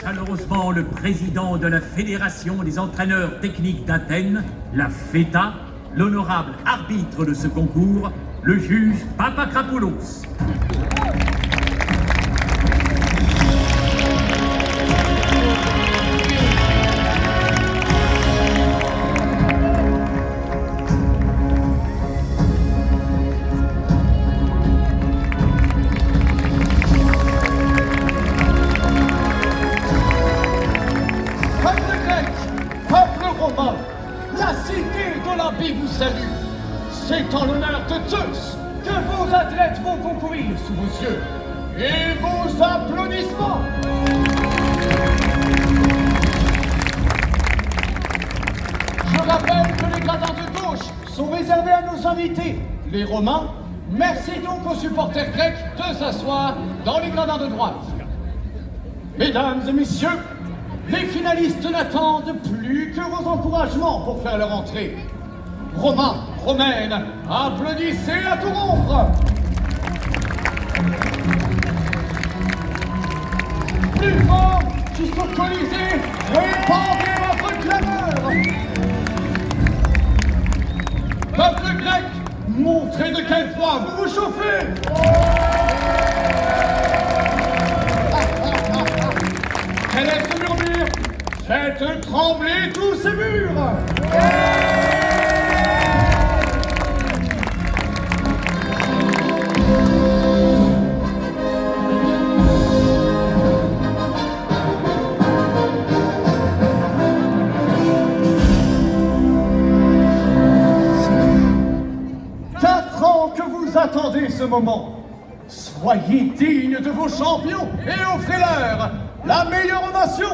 Chaleureusement le président de la Fédération des entraîneurs techniques d'Athènes, la FETA, l'honorable arbitre de ce concours, le juge Papakrapoulos. La cité d'Olympie vous salue. C'est en l'honneur de Zeus que vos athlètes vont concourir sous vos yeux. Et vos applaudissements. Je rappelle que les gradins de gauche sont réservés à nos invités, les Romains. Merci donc aux supporters grecs de s'asseoir dans les gradins de droite. Mesdames et messieurs, les finalistes n'attendent plus que vos encouragements pour faire leur entrée. Romains, Romaines, applaudissez à tout rompre. Plus fort, jusqu'au Colisée, répandez votre clameur. Peuple grec, montrez de quelle foi vous vous chauffez. Quel est ce murmure? Faites trembler tous ces murs! Quatre ans que vous attendez ce moment. Soyez dignes de vos champions et offrez-leur la meilleure ovation.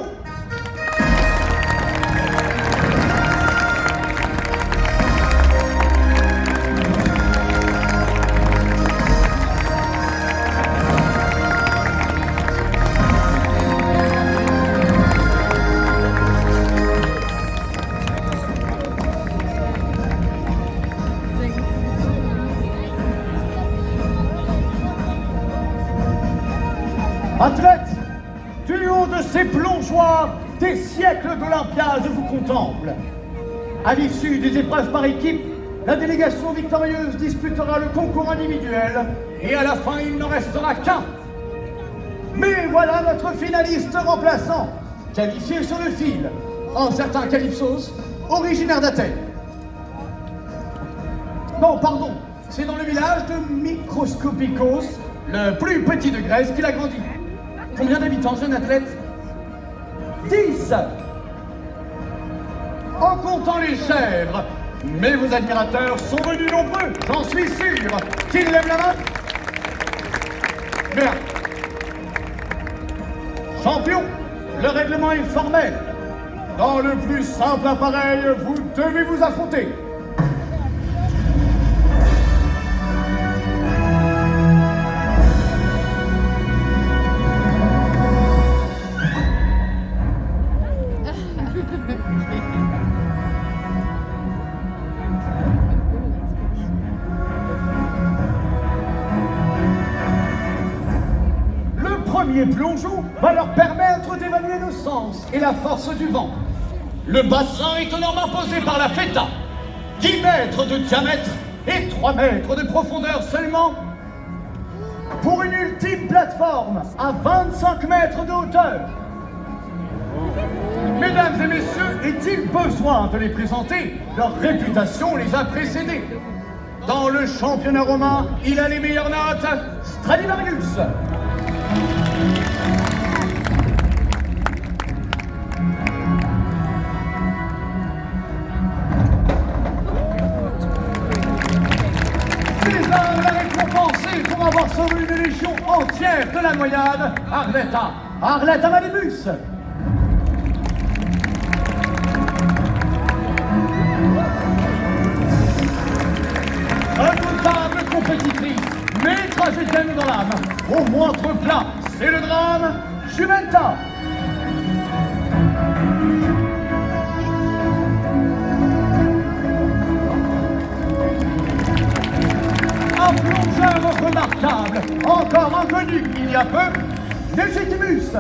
Athlètes, du haut de ces plongeoires, des siècles d'Olympiade vous contemplent. À l'issue des épreuves par équipe, la délégation victorieuse disputera le concours individuel et à la fin, il n'en restera qu'un. Mais voilà notre finaliste remplaçant, qualifié sur le fil, un certain Calypsos, originaire d'Athènes. Non, pardon, c'est dans le village de Microscopikos, le plus petit de Grèce, qu'il a grandi. Combien d'habitants, jeune athlète? 10. En comptant les chèvres. Mais vos admirateurs sont venus nombreux, j'en suis sûr. Qui lève la main? Bien. Champion, le règlement est formel. Dans le plus simple appareil, vous devez vous affronter. Le premier plongeon va leur permettre d'évaluer le sens et la force du vent. Le bassin est énormément posé par la FETA. 10 mètres de diamètre et 3 mètres de profondeur seulement. Pour une ultime plateforme à 25 mètres de hauteur. Mesdames et messieurs, est-il besoin de les présenter? Leur réputation les a précédés. Dans le championnat romain, il a les meilleures notes, Stradivarius. César l'a récompensé pour avoir sauvé une légion entière de la noyade, Arleta Malibus. Redoutable compétitrice, mais tragédienne dans l'âme. Au moindre plat, c'est le drame, Juventa. Un plongeur remarquable, encore inconnu il y a peu, Légitimus.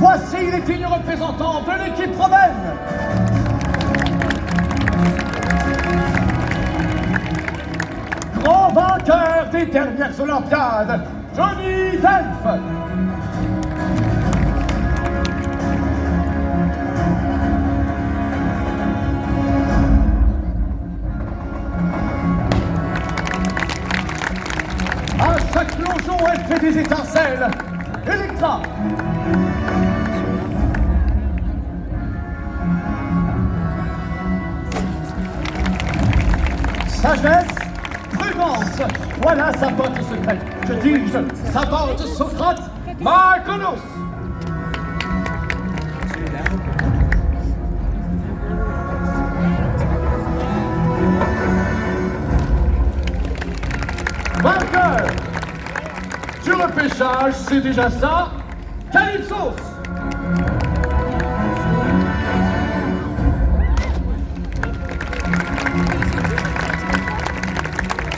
Voici les dignes représentants de l'équipe romaine. Grand vainqueur des dernières Olympiades, Johnny Delph. À chaque plongeon, elle fait des étincelles. Electra. Sagesse, prudence, voilà sa botte secrète. Je dis, sa botte Socrate, Marconos. Vainqueur du repêchage, c'est déjà ça. Calypsos.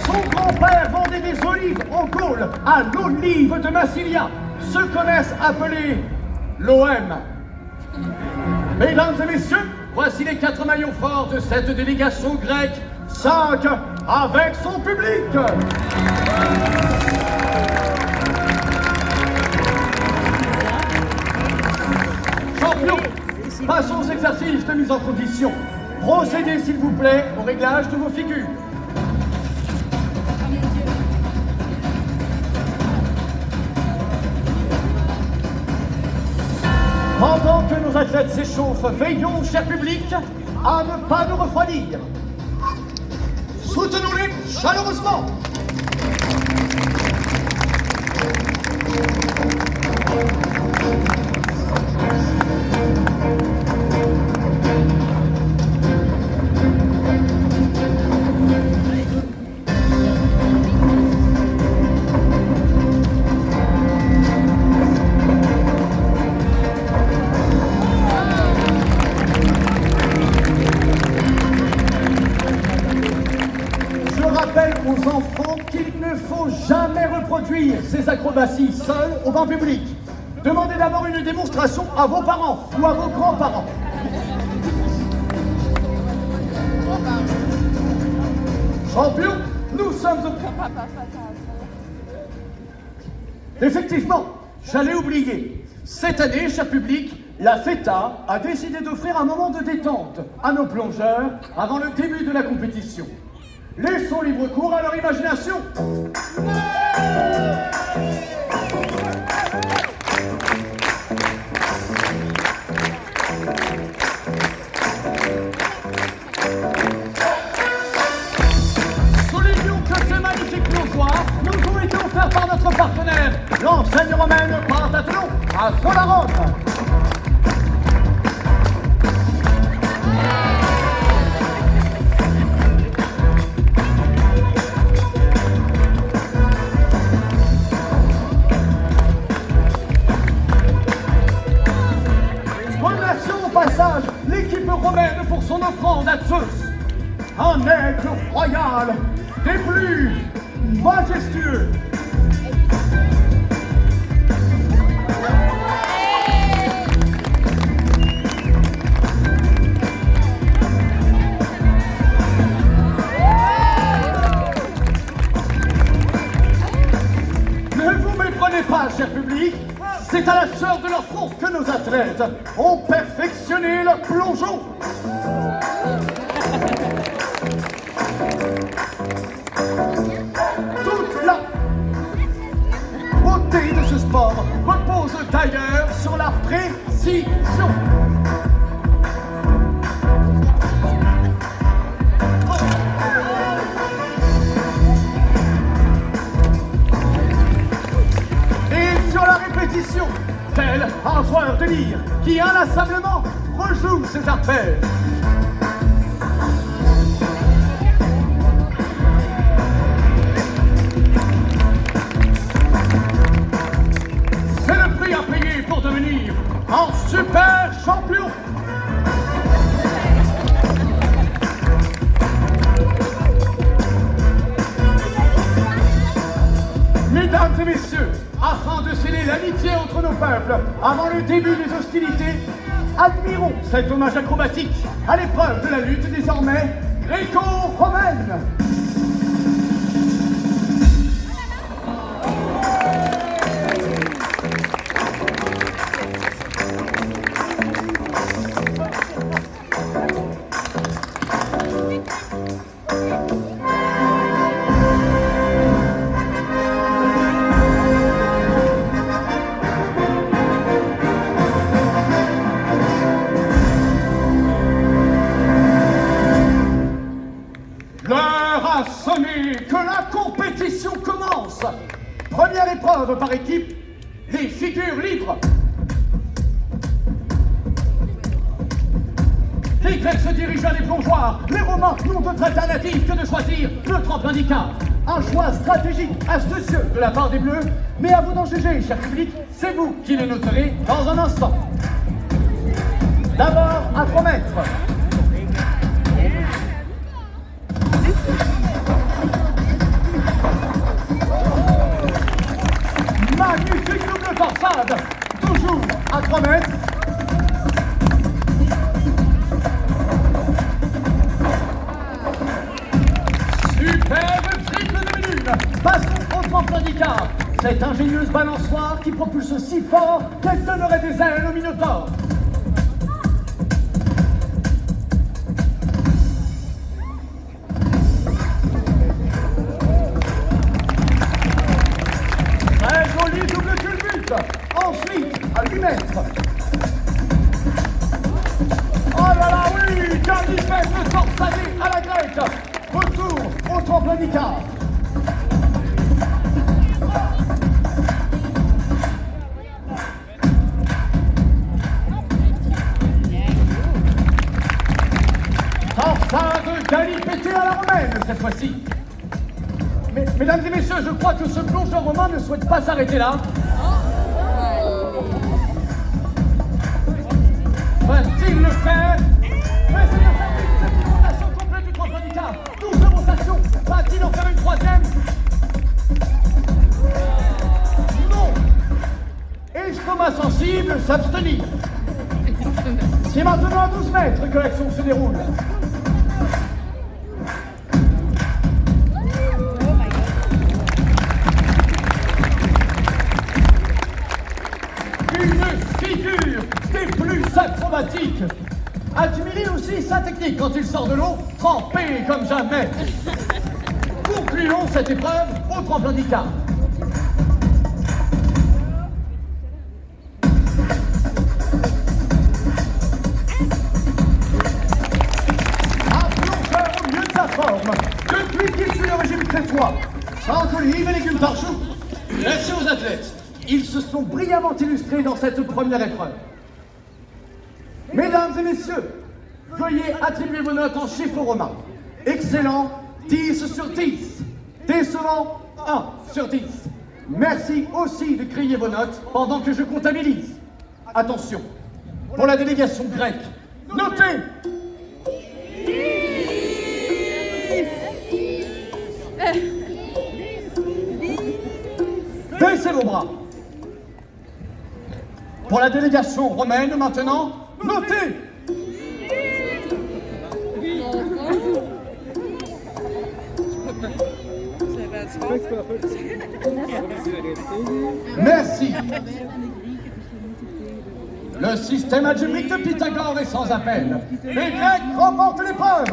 Son grand-père vendait des olives en Gaule à l'olive de Massilia, ce connaissent appelé l'OM. Mesdames et messieurs, voici les 4 maillons forts de cette délégation grecque, 5 avec son public. Champion, passons aux exercices de mise en condition. Procédez s'il vous plaît au réglage de vos figures. Pendant que nos athlètes s'échauffent, veillons, cher public, à ne pas nous refroidir. Soutenons-les chaleureusement. Aux enfants qu'il ne faut jamais reproduire ces acrobaties seuls au banc public. Demandez d'abord une démonstration à vos parents ou à vos grands-parents. Champion, nous sommes au... Effectivement, j'allais oublier. Cette année, cher public, la FETA a décidé d'offrir un moment de détente à nos plongeurs avant le début de la compétition. Laissons libre cours à leur imagination. Soulignons que ce magnifique plongeoir nous a été offert par notre partenaire, l'enseigne romaine Pantathlon à Solarone. L'équipe romaine pour son offrande à Zeus. Un aigle royal des plus majestueux. Ne vous méprenez pas, cher public. C'est à la sueur de leur front que nos athlètes ont perfectionné leur plongeon. Toute la beauté de ce sport repose d'ailleurs sur la précision. Et sur la répétition, tel un joueur de lyre qui inlassablement rejoue ses artères. C'est le prix à payer pour devenir un super champion. Mesdames et messieurs, afin de sceller la d'amitié entre nos peuples avant le début des hostilités, admirons cet hommage acrobatique à l'épreuve de la lutte désormais gréco-romaine. Que la compétition commence. Première épreuve par équipe, les figures libres. Les Grecs se dirigent vers les plongeoires. Les Romains n'ont d'autre alternative que de choisir le tremplin d'Icare. Un choix stratégique, astucieux de la part des Bleus, mais à vous d'en juger, cher public, c'est vous qui les noterez dans un instant. D'abord, à 3 mètres. Magnifique double torsade, toujours à 3 mètres. Superbe triple de minute. Passons au tremplin d'Icare. Cette ingénieuse balançoire qui propulse si fort qu'elle donnerait des ailes au Minotaure. Ensuite, à 8 mètres. Oh là là, oui, 15 mètres torsadé à la grecque. Retour au tremplin d'Icare. Torsade galipétée à la romaine cette fois-ci. Mesdames et messieurs, je crois que ce plongeur romain ne souhaite pas s'arrêter là. Va-t-il le faire? Mais c'est la cette rotation complète du tremplin d'Icare. 12 rotations. Va-t-il en faire une troisième? Non. Estomac sensible, s'abstenir. C'est maintenant à 12 mètres que l'action se déroule. Acrobatique. Admirez aussi sa technique quand il sort de l'eau, trempé comme jamais. Concluons cette épreuve au tremplin d'Icare. Un plongeur au mieux de sa forme, depuis qu'il suit le régime crétois, sans olives et légumes par jour. Merci aux athlètes. Ils se sont brillamment illustrés dans cette première épreuve. Mesdames et messieurs, veuillez attribuer vos notes en chiffres romains. Excellent, 10 sur 10. Décevant, 1 sur 10. Merci aussi de crier vos notes pendant que je comptabilise. Attention, pour la délégation grecque, notez. Baissez vos bras. Pour la délégation romaine maintenant, notez. Merci. Le système algébrique de Pythagore est sans appel. Les Grecs remportent l'épreuve.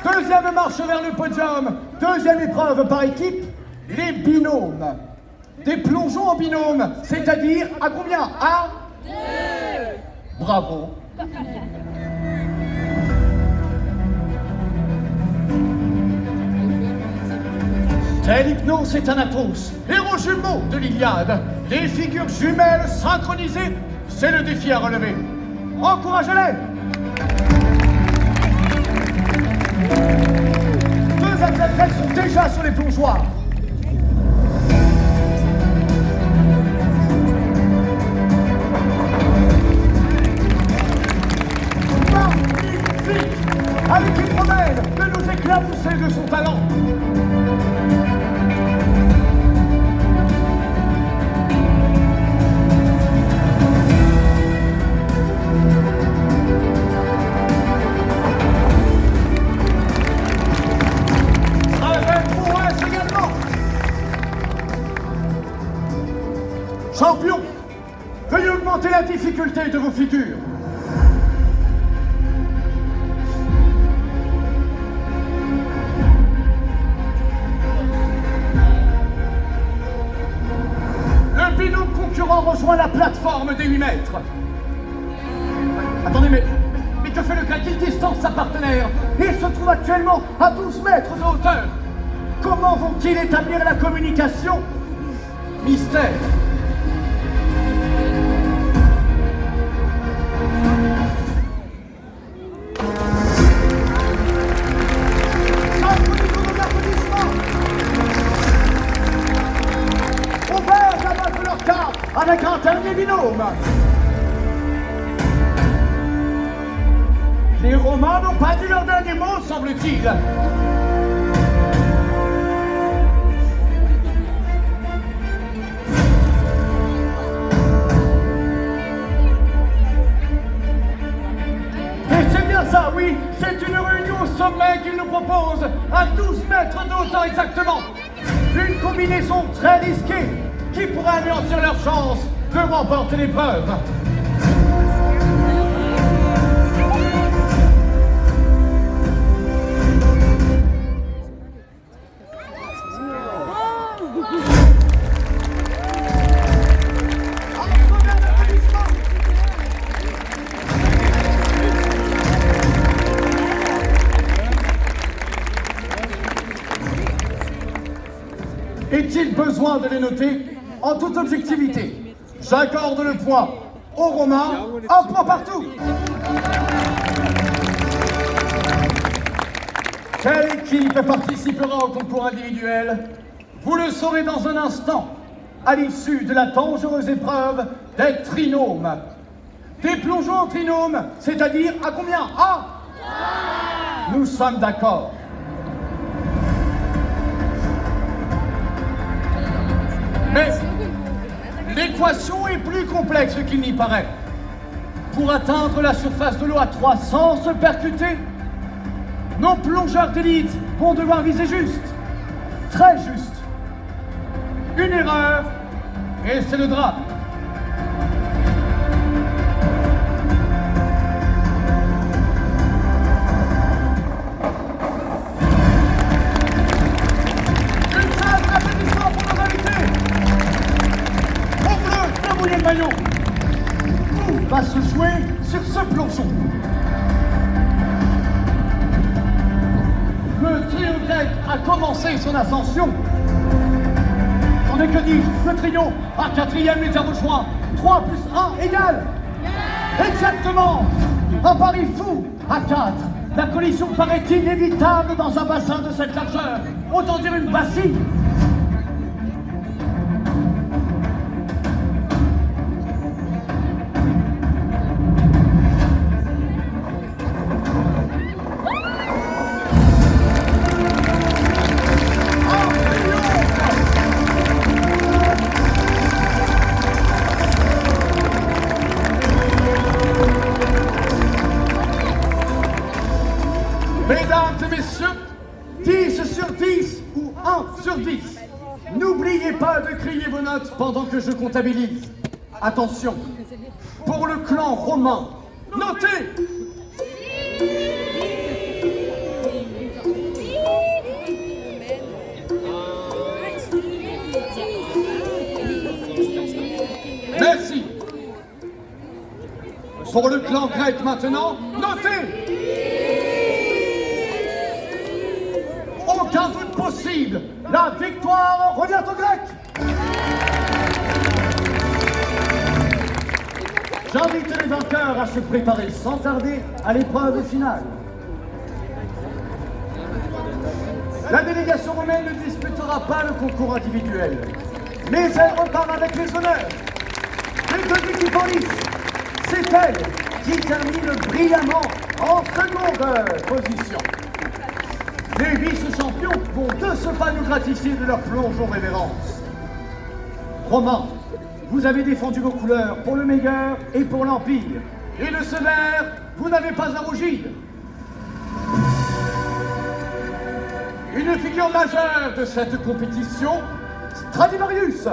Deuxième marche vers le podium. Deuxième épreuve par équipe, les binômes. Des plongeons en binôme, c'est-à-dire à combien? À 2. Bravo. Tel Hypnos et Thanatos, héros jumeaux de l'Iliade, des figures jumelles synchronisées, c'est le défi à relever. Encouragez-les. Deux athlètes grecs sont déjà sur les plongeoires. Magnifique. à l'équipe romaine de nous éclabousser de son talent. Champion, veuillez augmenter la difficulté de vos figures. Le binôme concurrent rejoint la plateforme des 8 mètres. Attendez, mais que fait le grec? Il distance sa partenaire. Il se trouve actuellement à 12 mètres de hauteur. Comment vont-ils établir la communication? Mystère. Avec un dernier binôme. Les Romains n'ont pas dit leur dernier mot, semble-t-il. Et c'est bien ça, oui, c'est une réunion au sommet qu'ils nous proposent, à 12 mètres de hauteur exactement. Une combinaison très risquée qui pourrait anéantir leur chance de remporter l'épreuve. Est-il besoin de les noter? En toute objectivité, j'accorde le point aux Romains, un point partout. Quelle équipe participera au concours individuel? Vous le saurez dans un instant, à l'issue de la dangereuse épreuve des trinômes. Des plongeons en trinôme, c'est-à-dire à combien? À 3. Nous sommes d'accord. Mais l'équation est plus complexe qu'il n'y paraît. Pour atteindre la surface de l'eau à 300 se percuter, nos plongeurs d'élite vont devoir viser juste, très juste. Une erreur, et c'est le drame. Tout va se jouer sur ce plongeon. Le trio grec a commencé son ascension. J'en ai que dit, le trio à 4e les a rejoints. 3 plus 1 égale. Exactement. Un pari fou à 4. La collision paraît inévitable dans un bassin de cette largeur. Autant dire une bassine. Mesdames et messieurs, 10 sur 10 ou 1 sur 10. N'oubliez pas de crier vos notes pendant que je comptabilise. Attention, pour le clan romain, notez! Merci. Pour le clan grec maintenant, notez! Aucun doute possible, la victoire revient aux Grecs. J'invite les vainqueurs à se préparer sans tarder à l'épreuve finale. La délégation romaine ne disputera pas le concours individuel, mais elle repart avec les honneurs. Les deux équipes en lice, c'est elle qui termine brillamment En seconde position, les vice-champions vont de ce pas nous gratifier de leur plongeon révérence. Romain, vous avez défendu vos couleurs pour le meilleur et pour l'Empire. Et de ce vert, vous n'avez pas à rougir. Une figure majeure de cette compétition, Stradivarius.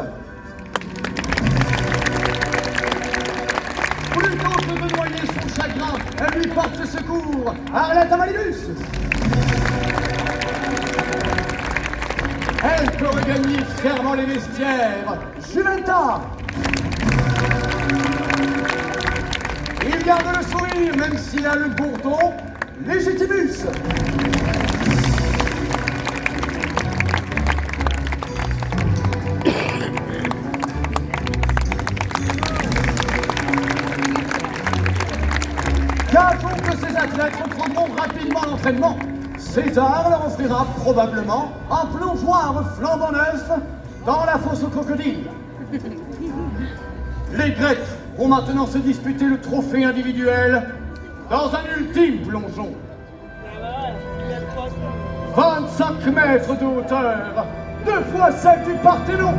Plutôt que de noyer son chagrin, elle lui porte secours. Arlette Amalibus. Elle peut regagner fièrement les vestiaires. Juventa. Il garde le sourire, même s'il a le bourdon. Légitimus. Gageons que ces athlètes reprendront rapidement l'entraînement. César leur offrira probablement un plongeoir flambant neuf dans la fosse aux crocodiles. Les Grecs vont maintenant se disputer le trophée individuel dans un ultime plongeon. 25 mètres de hauteur, 2 fois celle du Parthénon.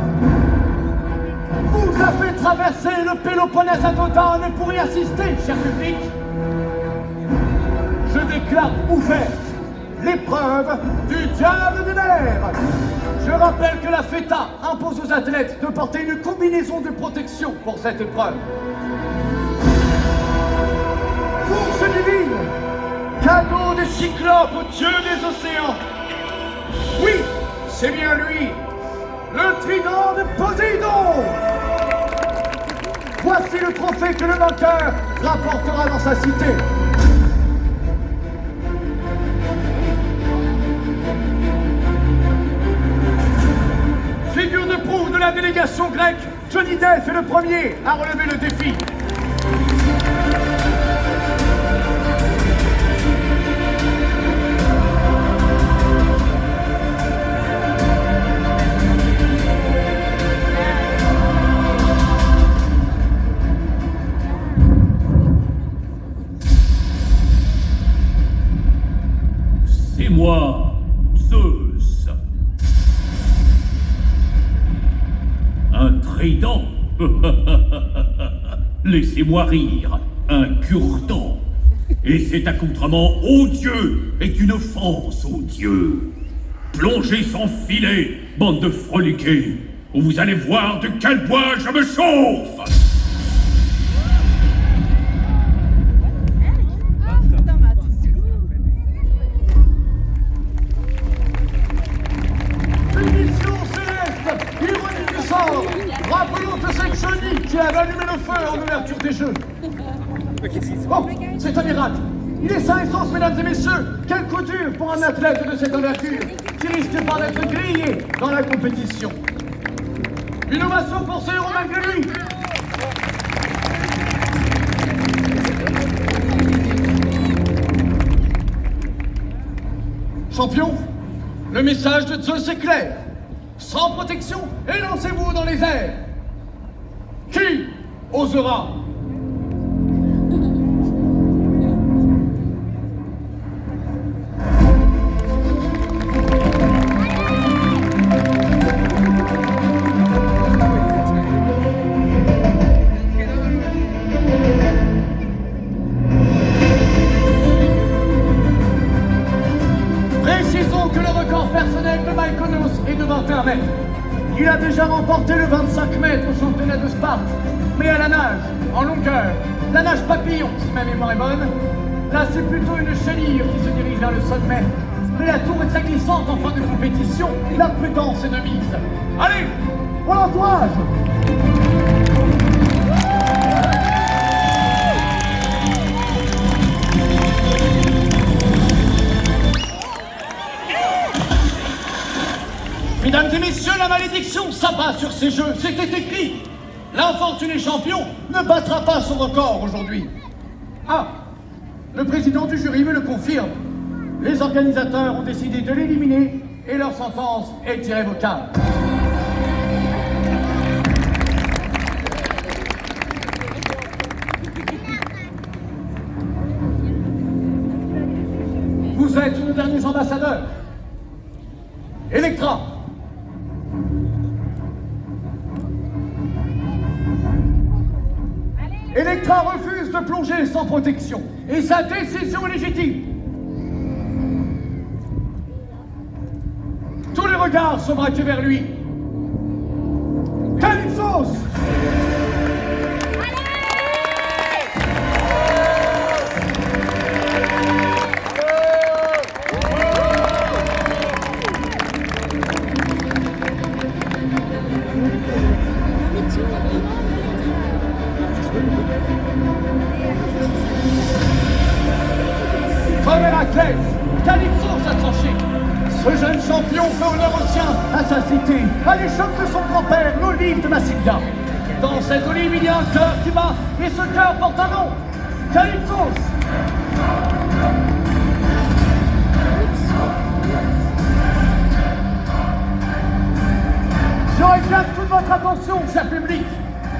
Vous avez traversé le Péloponnèse à dos d'âne pour y assister, cher public. Je déclare ouverte l'épreuve du diable des mers. Je rappelle que la FETA impose aux athlètes de porter une combinaison de protection pour cette épreuve. Force divine, cadeau des cyclopes au dieu des océans. Oui, c'est bien lui, le trident de Poséidon. Voici le trophée que le vainqueur rapportera dans sa cité. Figure de proue de la délégation grecque, Johnny Depp est le premier à relever le défi. C'est moi, Zeus. Un trident. Laissez-moi rire. Un cure-dent. Et cet accoutrement odieux est une offense aux dieux. Plongez sans filet, bande de froliqués, ou vous allez voir de quel bois je me chauffe. Rappelons que c'est Johnny qui avait allumé le feu en ouverture des Jeux. Oh, c'est un miracle. Il est sain et sauf, mesdames et messieurs. Quel coup dur pour un athlète de cette envergure qui risque pas d'être grillé dans la compétition. Une ovation pour ce héros malgré lui. Champion, le message de Zeus est clair. Sans protection, et lancez-vous dans les airs. Qui osera? Précisons que le record personnel de Mykonos est de 21 mètres. Il a déjà remporté le 25 mètres au championnat de Sparte. Mais à la nage, en longueur, la nage papillon, si ma mémoire est bonne, là c'est plutôt une chenille qui se dirige vers le sommet. Mais la tour est très glissante en fin de compétition, la prudence est de mise. Allez, on l'encourage! Mesdames et messieurs, la malédiction s'abat sur ces jeux, c'était écrit. L'infortuné champion ne battra pas son record aujourd'hui. Ah, le président du jury me le confirme. Les organisateurs ont décidé de l'éliminer et leur sentence est irrévocable. Vous êtes nos derniers ambassadeurs. Electra. Electra refuse de plonger sans protection. Et sa décision est légitime. Tous les regards sont braqués vers lui. Calypsos! Comme Héraclès, Calypso a tranché. Ce jeune champion fait honneur au sien, à sa cité, à l'échoppe de son grand-père, l'olive de Massilia. Dans cette olive, il y a un cœur qui bat, et ce cœur porte un nom. Calypsos. Je réclame toute votre attention, cher public.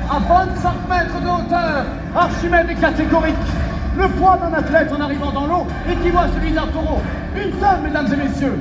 À 25 mètres de hauteur, Archimède est catégorique. Le poids d'un athlète en arrivant dans l'eau équivaut à celui d'un taureau. Une tonne, mesdames et messieurs.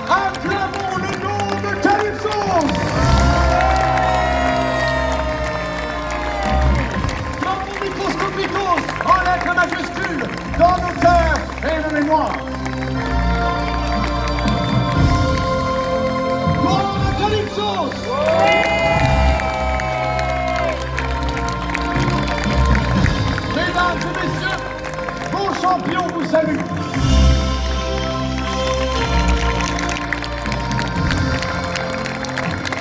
Acclamons le nom de Calypsos! Flamons microscopicos en lettres majuscules dans nos cœurs et nos mémoires. Gloire à Calypsos! Mesdames et messieurs, vos champions vous saluent.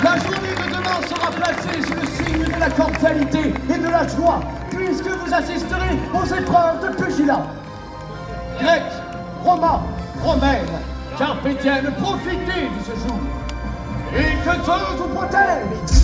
La journée de demain sera placée sous le signe de la cordialité et de la joie, puisque vous assisterez aux épreuves de pugilat. Grecs, Romains, Romaines, Carpe diem, profitez de ce jour. Et que Zeus vous protège!